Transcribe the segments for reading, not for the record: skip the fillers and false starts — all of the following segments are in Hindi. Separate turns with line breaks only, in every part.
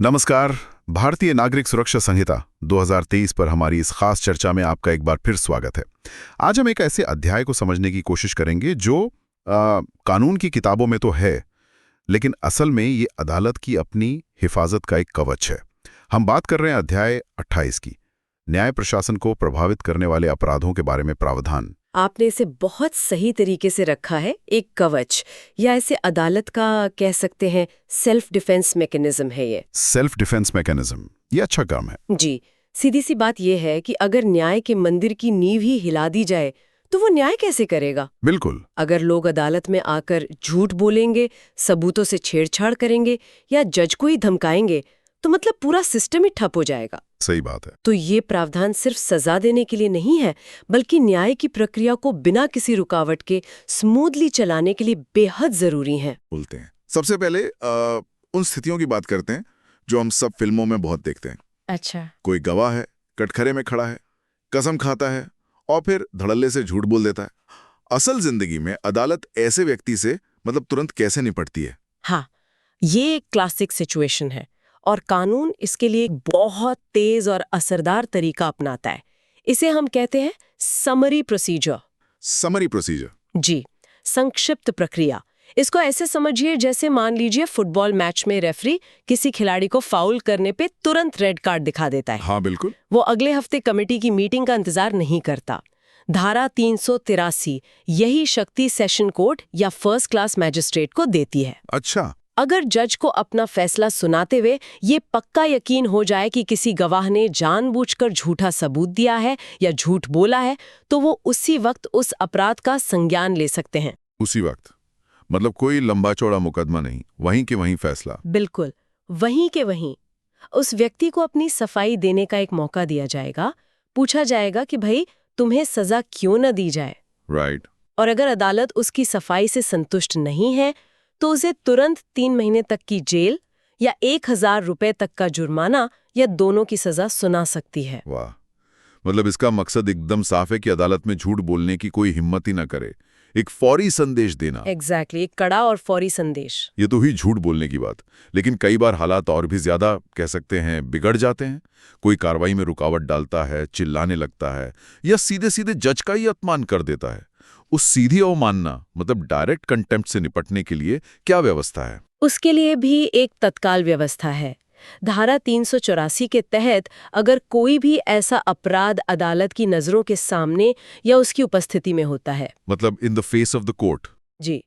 नमस्कार। भारतीय नागरिक सुरक्षा संहिता 2023 पर हमारी इस खास चर्चा में आपका एक बार फिर स्वागत है। आज हम एक ऐसे अध्याय को समझने की कोशिश करेंगे जो कानून की किताबों में तो है, लेकिन असल में ये अदालत की अपनी हिफाजत का एक कवच है। हम बात कर रहे हैं अध्याय 28 की, न्याय प्रशासन को प्रभावित करने वाले अपराधों के बारे में प्रावधान।
आपने इसे बहुत सही तरीके से रखा है। एक कवच या ऐसे अदालत का कह सकते हैं सेल्फ डिफेंस मैकेनिज्म है ये।
सेल्फ डिफेंस मैकेनिज्म, ये अच्छा काम है।
जी, सीधी सी बात ये है कि अगर न्याय के मंदिर की नींव ही हिला दी जाए तो वो न्याय कैसे करेगा।
बिल्कुल।
अगर लोग अदालत में आकर झूठ बोलेंगे, सबूतों से छेड़छाड़ करेंगे या जज को ही धमकाएंगे तो मतलब पूरा सिस्टम ही ठप हो जाएगा।
सही बात है।
तो ये प्रावधान सिर्फ सजा देने के लिए नहीं है, बल्कि न्याय की प्रक्रिया को बिना किसी रुकावट के स्मूथली चलाने के लिए बेहद जरूरी है।
बोलते हैं सबसे पहले उन स्थितियों की बात करते हैं जो हम सब फिल्मों में बहुत देखते हैं।
अच्छा।
कोई गवाह है, कटघरे में खड़ा है, कसम खाता है और फिर धड़ल्ले से झूठ बोल देता है। असल जिंदगी में अदालत ऐसे व्यक्ति से तुरंत कैसे निपटती है?
हाँ, ये एक क्लासिक सिचुएशन है और कानून इसके लिए एक बहुत तेज और असरदार तरीका अपनाता है। इसे हम कहते हैं समरी प्रोसीजर।
Summary procedure?
जी, संक्षिप्त प्रक्रिया। इसको ऐसे समझिए जैसे मान लीजिए फुटबॉल मैच में रेफरी किसी खिलाड़ी को फाउल करने पे तुरंत रेड कार्ड दिखा देता है।
हाँ बिल्कुल।
वो अगले हफ्ते कमेटी की मीटिंग का इंतजार नहीं करता। धारा 383 यही शक्ति सेशन कोर्ट या फर्स्ट क्लास मैजिस्ट्रेट को देती है।
अच्छा।
अगर जज को अपना फैसला सुनाते हुए ये पक्का यकीन हो जाए कि किसी गवाह ने जानबूझकर झूठा सबूत दिया है या झूठ बोला है, तो वो उसी वक्त उस अपराध का संज्ञान ले सकते हैं।
उसी वक्त? कोई लंबा चौड़ा मुकदमा नहीं, वहीं के वहीं फैसला?
बिल्कुल, वहीं के वहीं। उस व्यक्ति को अपनी सफाई देने का एक मौका दिया जाएगा। पूछा जाएगा कि भाई तुम्हें सजा क्यों न दी जाए।
राइट।
और अगर अदालत उसकी सफाई से संतुष्ट नहीं है तो उसे तुरंत 3 महीने तक की जेल या 1000 रुपए तक का जुर्माना या दोनों की सजा सुना सकती है।
वाह, इसका मकसद एकदम साफ है कि अदालत में झूठ बोलने की कोई हिम्मत ही ना करे। एक फौरी संदेश देना।
एग्जैक्टली, एक कड़ा और फौरी संदेश।
ये तो हुई झूठ बोलने की बात, लेकिन कई बार हालात और भी ज्यादा कह सकते हैं बिगड़ जाते हैं। कोई कार्रवाई में रुकावट डालता है, चिल्लाने लगता है या सीधे सीधे जज का ही अपमान कर देता है। उस सीधी अवमानना डायरेक्ट कंटेम्प्ट से निपटने के लिए क्या व्यवस्था है?
उसके लिए भी एक तत्काल व्यवस्था है। धारा 384 के तहत अगर कोई भी ऐसा अपराध अदालत की नजरों के सामने या उसकी उपस्थिति में होता है,
in the face of the court,
जी,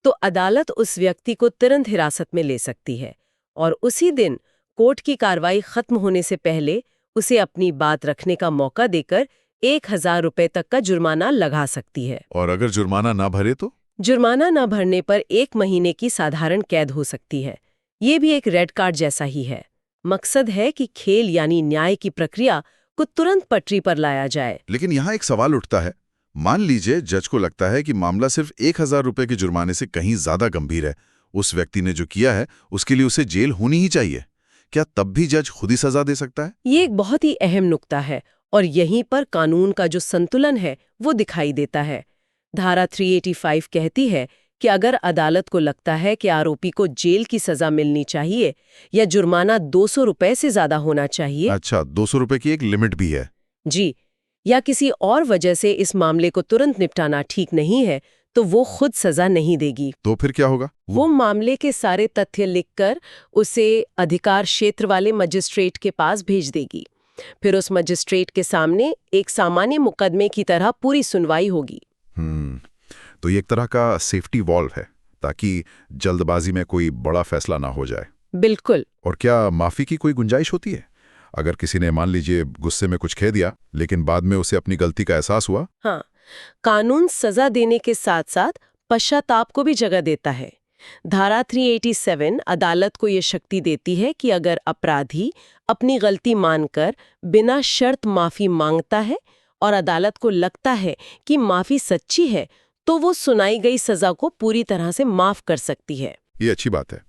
तो अदालत उस व्यक्ति को तुरंत हिरासत में ले सकती है और उसी दिन कोर्ट की कार्रवाई खत्म होने से पहले उसे अपनी बात रखने का मौका देकर 1000 रुपए तक का जुर्माना लगा सकती है।
और अगर जुर्माना ना भरे तो?
जुर्माना न भरने पर 1 महीने की साधारण कैद हो सकती है। ये भी एक रेड कार्ड जैसा ही है। मकसद है कि खेल यानी न्याय की प्रक्रिया को तुरंत पटरी पर लाया जाए।
लेकिन यहाँ एक सवाल उठता है। मान लीजिए जज को लगता है कि मामला सिर्फ 1000 रुपए के जुर्माने से कहीं ज्यादा गंभीर है। उस व्यक्ति ने जो किया है उसके लिए उसे जेल होनी ही चाहिए। क्या तब भी जज खुद ही सजा दे सकता है?
ये एक बहुत ही अहम नुक्ता है और यहीं पर कानून का जो संतुलन है वो दिखाई देता है। धारा 385 कहती है कि अगर अदालत को लगता है कि आरोपी को जेल की सजा मिलनी चाहिए या जुर्माना 200 रुपए से ज्यादा होना चाहिए।
अच्छा, 200 रुपए की एक लिमिट भी है?
जी, या किसी और वजह से इस मामले को तुरंत निपटाना ठीक नहीं है, तो वो खुद सजा नहीं देगी।
तो फिर क्या होगा?
वो मामले के सारे तथ्य लिखकर उसे अधिकार क्षेत्र वाले मजिस्ट्रेट के पास भेज देगी। फिर उस मजिस्ट्रेट के सामने एक सामान्य मुकदमे की तरह पूरी सुनवाई होगी।
तो ये एक तरह का सेफ्टी वॉल्व है ताकि जल्दबाजी में कोई बड़ा फैसला ना हो जाए।
बिल्कुल।
और क्या माफी की कोई गुंजाइश होती है? अगर किसी ने मान लीजिए गुस्से में कुछ कह दिया लेकिन बाद में उसे अपनी गलती का एहसास हुआ?
हाँ, कानून सजा देने के साथ साथ पश्चाताप को भी जगह देता है। धारा 387 अदालत को ये शक्ति देती है कि अगर अपराधी अपनी गलती मानकर बिना शर्त माफी मांगता है और अदालत को लगता है कि माफी सच्ची है, तो वो सुनाई गई सजा को पूरी तरह से माफ कर सकती है।
ये अच्छी बात है।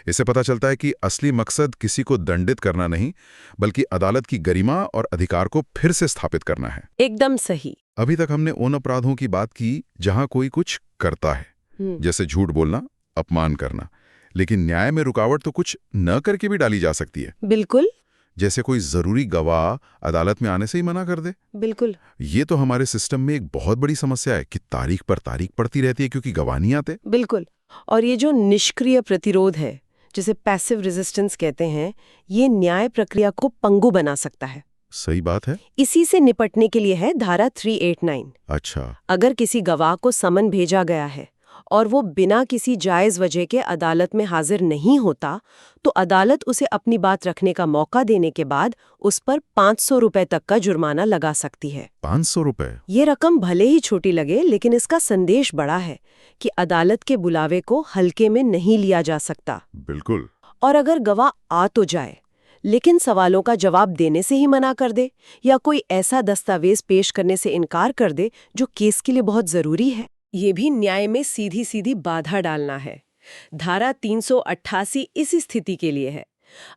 इससे पता चलता है कि असली मकसद किसी को दंडित करना नहीं, बल्कि अदालत की गरिमा और अधिकार को फिर से स्थापित करना है।
एकदम सही।
अभी तक हमने उन अपराधों की बात की जहां कोई कुछ करता है, जैसे झूठ बोलना, अपमान करना। लेकिन न्याय में रुकावट तो कुछ न करके भी डाली जा सकती है,
बिल्कुल
जैसे कोई जरूरी गवाह अदालत में आने से ही मना कर दे।
बिल्कुल।
ये तो हमारे सिस्टम में एक बहुत बड़ी समस्या है कि तारीख पर तारीख पड़ती रहती है क्योंकि गवाह नहीं आते।
बिल्कुल। और ये जो निष्क्रिय प्रतिरोध है, जिसे पैसिव रेजिस्टेंस कहते हैं, ये न्याय प्रक्रिया को पंगु बना सकता है।
सही बात है।
इसी से निपटने के लिए है धारा 389।
अच्छा।
अगर किसी गवाह को समन भेजा गया है और वो बिना किसी जायज वजह के अदालत में हाजिर नहीं होता, तो अदालत उसे अपनी बात रखने का मौका देने के बाद उस पर 500 रुपए तक का जुर्माना लगा सकती है।
500 रुपए?
ये रकम भले ही छोटी लगे, लेकिन इसका संदेश बड़ा है कि अदालत के बुलावे को हल्के में नहीं लिया जा सकता।
बिल्कुल।
और अगर गवाह आ तो जाए, लेकिन सवालों का जवाब देने से ही मना कर दे या कोई ऐसा दस्तावेज पेश करने से इनकार कर दे जो केस के लिए बहुत जरूरी है, ये भी न्याय में सीधी सीधी बाधा डालना है। धारा 388 इसी स्थिति के लिए है।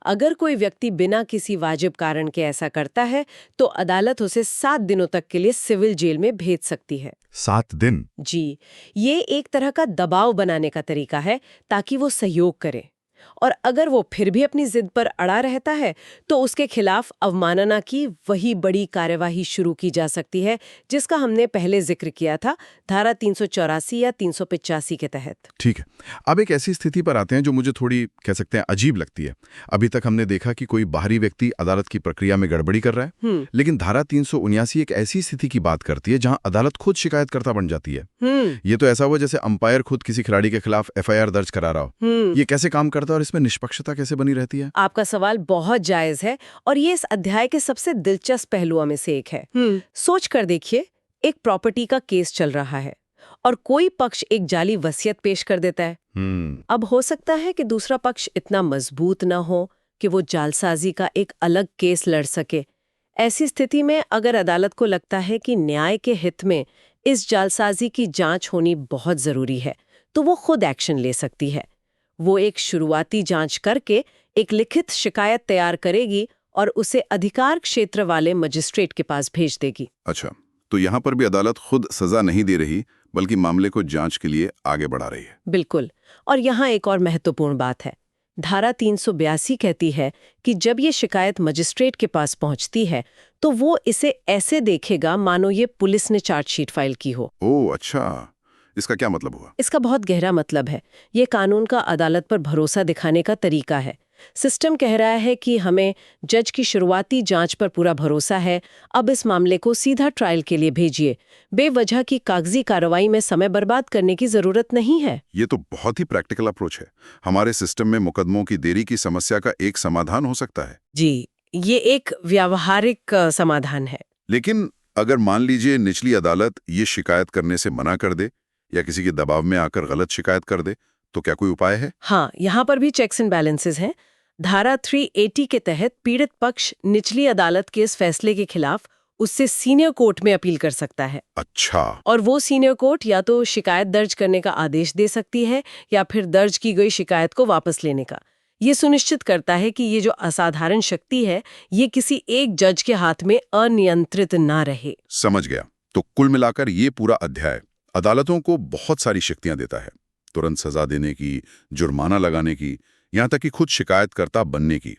अगर कोई व्यक्ति बिना किसी वाजिब कारण के ऐसा करता है, तो अदालत उसे 7 दिनों तक के लिए सिविल जेल में भेज सकती है।
7 दिन?
जी, ये एक तरह का दबाव बनाने का तरीका है ताकि वो सहयोग करे। और अगर वो फिर भी अपनी जिद पर अड़ा रहता है, तो उसके खिलाफ अवमानना की वही बड़ी कार्यवाही शुरू की जा सकती है जिसका हमने पहले जिक्र किया था, धारा 384 या 385 के तहत।
ठीक है। अब एक ऐसी स्थिति पर आते हैं जो मुझे थोड़ी कह सकते हैं अजीब लगती है। अभी तक हमने देखा कि कोई बाहरी व्यक्ति अदालत की प्रक्रिया में गड़बड़ी कर रहा है, लेकिन धारा 379 एक ऐसी स्थिति की बात करती है जहां अदालत खुद शिकायतकर्ता बन जाती है। ये तो ऐसा हुआ जैसे अंपायर खुद किसी खिलाड़ी के खिलाफ FIR दर्ज करा रहा हो। ये कैसे काम करता है और इसमें निष्पक्षता कैसे बनी रहती है?
आपका सवाल बहुत जायज है और ये इस अध्याय के सबसे दिलचस्प पहलुओं में से एक है। सोच कर देखिए, एक प्रॉपर्टी का केस चल रहा है और कोई पक्ष एक जाली वसीयत पेश कर देता है। अब हो सकता है कि दूसरा पक्ष इतना मजबूत न हो कि वो जालसाजी का एक अलग केस लड़ सके। ऐसी स्थिति में अगर अदालत को लगता है कि न्याय के हित में इस जालसाजी की जांच होनी बहुत जरूरी है, तो वो खुद एक्शन ले सकती है। वो एक शुरुआती जांच करके एक लिखित शिकायत तैयार करेगी और उसे अधिकार क्षेत्र वाले मजिस्ट्रेट के पास भेज देगी।
अच्छा, तो यहाँ पर भी अदालत खुद सजा नहीं दे रही, बल्कि मामले को जांच के लिए आगे बढ़ा रही है।
बिल्कुल। और यहाँ एक और महत्वपूर्ण बात है। धारा 382 कहती है कि जब ये शिकायत मजिस्ट्रेट के पास पहुंचती है, तो वो इसे ऐसे देखेगा मानो ये पुलिस ने चार्जशीट फाइल की हो।
ओह अच्छा, इसका क्या मतलब हुआ?
इसका बहुत गहरा मतलब है। ये कानून का अदालत पर भरोसा दिखाने का तरीका है। सिस्टम कह रहा है कि हमें जज की शुरुआती जांच पर पूरा भरोसा है, अब इस मामले को सीधा ट्रायल के लिए भेजिए। बेवजह की कागजी कार्रवाई में समय बर्बाद करने की जरूरत नहीं है।
ये तो बहुत ही प्रैक्टिकल अप्रोच है। हमारे सिस्टम में मुकदमों की देरी की समस्या का एक समाधान हो सकता है।
जी, ये एक व्यावहारिक समाधान है।
लेकिन अगर मान लीजिए निचली अदालत ये शिकायत करने से मना कर दे या किसी के दबाव में आकर गलत शिकायत कर दे, तो क्या कोई उपाय है?
हाँ, यहाँ पर भी चेक्स एंड बैलेंसेस हैं। धारा 380 के तहत पीड़ित पक्ष निचली अदालत के इस फैसले के खिलाफ उससे सीनियर कोर्ट में अपील कर सकता है।
अच्छा।
और वो सीनियर कोर्ट या तो शिकायत दर्ज करने का आदेश दे सकती है या फिर दर्ज की गई शिकायत को वापस लेने का। ये सुनिश्चित करता है कि ये जो असाधारण शक्ति है, ये किसी एक जज के हाथ में अनियंत्रित ना रहे।
समझ गया। तो कुल मिलाकर ये पूरा अध्याय अदालतों को बहुत सारी शक्तियां देता है, तुरंत सजा देने की, जुर्माना लगाने की, यहां तक कि खुद शिकायतकर्ता बनने की।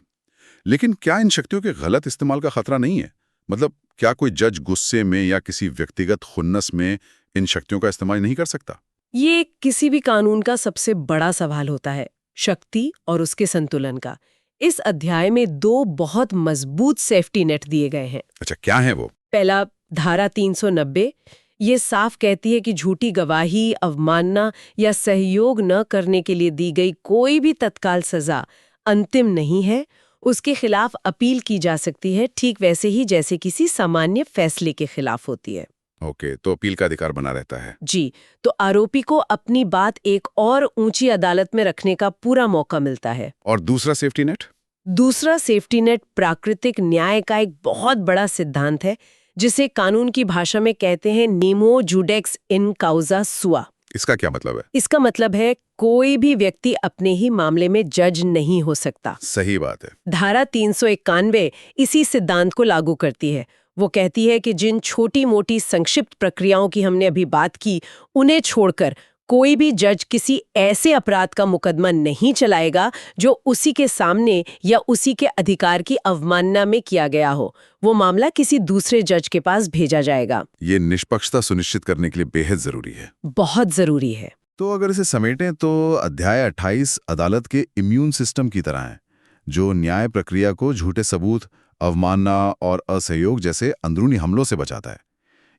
लेकिन क्या इन शक्तियों के गलत इस्तेमाल का खतरा नहीं है? मतलब क्या कोई जज गुस्से में या किसी व्यक्तिगत खुन्नस में इन शक्तियों का इस्तेमाल नहीं कर सकता?
ये किसी भी कानून का सबसे बड़ा सवाल होता है, शक्ति और उसके संतुलन का। इस अध्याय में 2 बहुत मजबूत सेफ्टी नेट दिए गए हैं।
अच्छा, क्या है वो?
पहला, धारा 390। ये साफ कहती है कि झूठी गवाही, अवमानना या सहयोग न करने के लिए दी गई कोई भी तत्काल सजा अंतिम नहीं है, उसके खिलाफ अपील की जा सकती है, ठीक वैसे ही जैसे किसी सामान्य फैसले के खिलाफ होती है।
ओके, तो अपील का अधिकार बना रहता है।
जी, तो आरोपी को अपनी बात एक और ऊंची अदालत में रखने का पूरा मौका मिलता है।
और दूसरा सेफ्टी नेट?
दूसरा सेफ्टी नेट प्राकृतिक न्याय का एक बहुत बड़ा सिद्धांत है, जिसे कानून की भाषा में कहते हैं नेमो जुडेक्स इन काउजा सुआ।
इसका क्या मतलब है?
इसका मतलब है कोई भी व्यक्ति अपने ही मामले में जज नहीं हो सकता।
सही बात है।
धारा 391 इसी सिद्धांत को लागू करती है। वो कहती है कि जिन छोटी मोटी संक्षिप्त प्रक्रियाओं की हमने अभी बात की, उन्हें छोड़कर कोई भी जज किसी ऐसे अपराध का मुकदमा नहीं चलाएगा जो उसी के सामने या उसी के अधिकार की अवमानना में किया गया हो। वो मामला किसी दूसरे जज के पास भेजा जाएगा।
ये निष्पक्षता सुनिश्चित करने के लिए बेहद जरूरी है।
बहुत जरूरी है।
तो अगर इसे समेटें तो अध्याय 28 अदालत के इम्यून सिस्टम की तरह है, जो न्याय प्रक्रिया को झूठे सबूत, अवमानना और असहयोग जैसे अंदरूनी हमलों से बचाता है।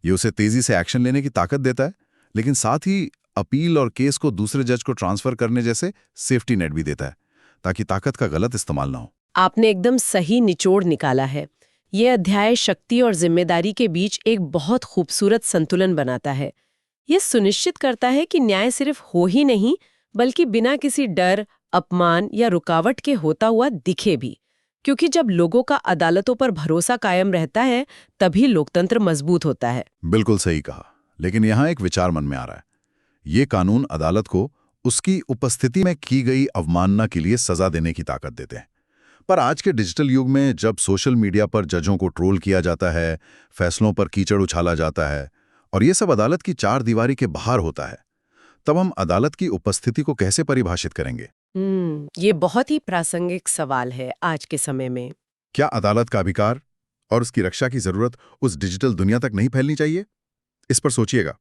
ये उसे तेजी से एक्शन लेने की ताकत देता है, लेकिन साथ ही अपील और केस को दूसरे जज को ट्रांसफर करने जैसे सेफ्टी नेट भी देता है, ताकि ताकत का गलत इस्तेमाल ना हो।
आपने एकदम सही निचोड़ निकाला है। ये अध्याय शक्ति और जिम्मेदारी के बीच एक बहुत खूबसूरत संतुलन बनाता है। ये सुनिश्चित करता है कि न्याय सिर्फ हो ही नहीं, बल्कि बिना किसी डर, अपमान या रुकावट के होता हुआ दिखे भी। क्योंकि जब लोगों का अदालतों पर भरोसा कायम रहता है, तभी लोकतंत्र मजबूत होता है।
बिल्कुल सही कहा, लेकिन यहाँ एक विचार मन में आ रहा है। ये कानून अदालत को उसकी उपस्थिति में की गई अवमानना के लिए सजा देने की ताकत देते हैं। पर आज के डिजिटल युग में जब सोशल मीडिया पर जजों को ट्रोल किया जाता है, फैसलों पर कीचड़ उछाला जाता है और ये सब अदालत की चार दीवारी के बाहर होता है, तब हम अदालत की उपस्थिति को कैसे परिभाषित करेंगे?
ये बहुत ही प्रासंगिक सवाल है आज के समय में।
क्या अदालत का अधिकार और उसकी रक्षा की जरूरत उस डिजिटल दुनिया तक नहीं फैलनी चाहिए? इस पर सोचिएगा।